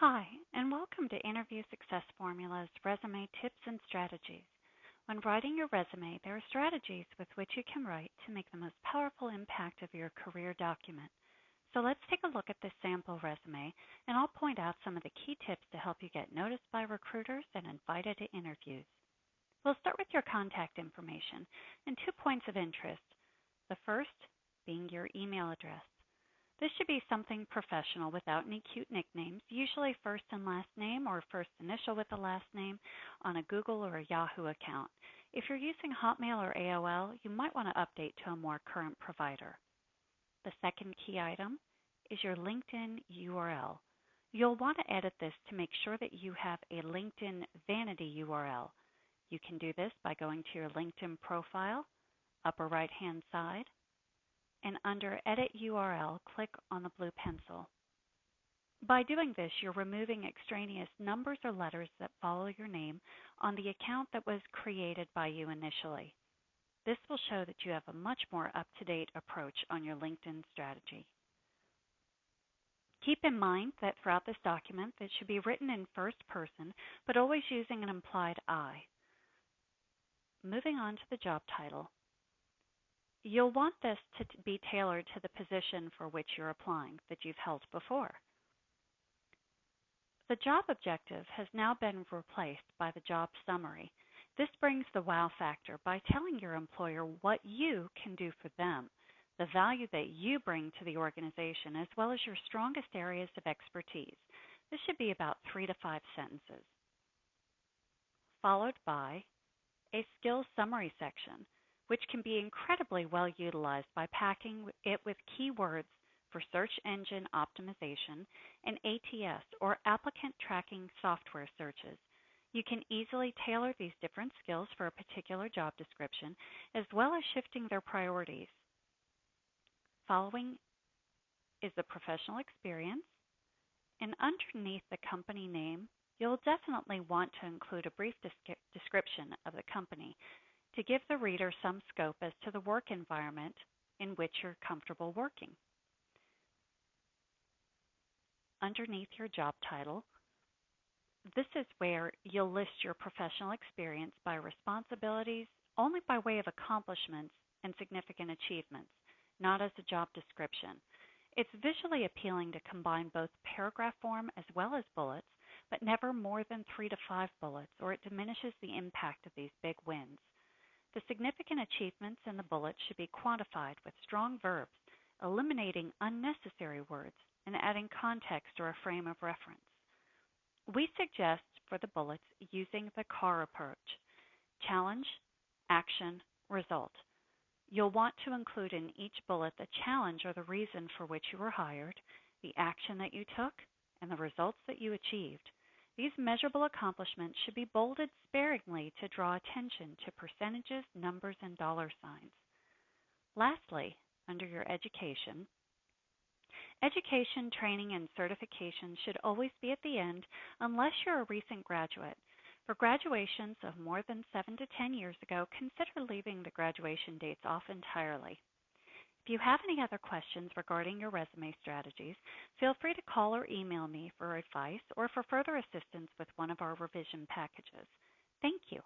Hi, and welcome to Interview Success Formula's Resume Tips and Strategies. When writing your resume, there are strategies with which you can write to make the most powerful impact of your career document. So let's take a look at this sample resume, and I'll point out some of the key tips to help you get noticed by recruiters and invited to interviews. We'll start with your contact information and 2 points of interest. The first being your email address. This should be something professional without any cute nicknames, usually first and last name or first initial with the last name on a Google or a Yahoo account. If you're using Hotmail or AOL, you might want to update to a more current provider. The second key item is your LinkedIn URL. You'll want to edit this to make sure that you have a LinkedIn vanity URL. You can do this by going to your LinkedIn profile, upper right-hand side, and under Edit URL, click on the blue pencil. By doing this, you're removing extraneous numbers or letters that follow your name on the account that was created by you initially. This will show that you have a much more up-to-date approach on your LinkedIn strategy. Keep in mind that throughout this document, it should be written in first person, but always using an implied I. Moving on to the job title. You'll want this to be tailored to the position for which you're applying that you've held before. The job objective has now been replaced by the job summary. This brings the wow factor by telling your employer what you can do for them, the value that you bring to the organization, as well as your strongest areas of expertise. This should be about 3 to 5 sentences. Followed by a skills summary section, which can be incredibly well utilized by packing it with keywords for search engine optimization and ATS, or applicant tracking software searches. You can easily tailor these different skills for a particular job description, as well as shifting their priorities. Following is the professional experience, and underneath the company name, you'll definitely want to include a brief description of the company to give the reader some scope as to the work environment in which you're comfortable working. Underneath your job title, this is where you'll list your professional experience by responsibilities only by way of accomplishments and significant achievements, not as a job description. It's visually appealing to combine both paragraph form as well as bullets, but never more than 3 to 5 bullets, or it diminishes the impact of these big wins. The significant achievements in the bullets should be quantified with strong verbs, eliminating unnecessary words and adding context or a frame of reference. We suggest for the bullets using the CAR approach: challenge, action, result. You'll want to include in each bullet the challenge or the reason for which you were hired, the action that you took, and the results that you achieved. These measurable accomplishments should be bolded sparingly to draw attention to percentages, numbers, and dollar signs. Lastly, under your education, training, and certification should always be at the end unless you're a recent graduate. For graduations of more than 7 to 10 years ago, consider leaving the graduation dates off entirely. If you have any other questions regarding your resume strategies, feel free to call or email me for advice or for further assistance with one of our revision packages. Thank you.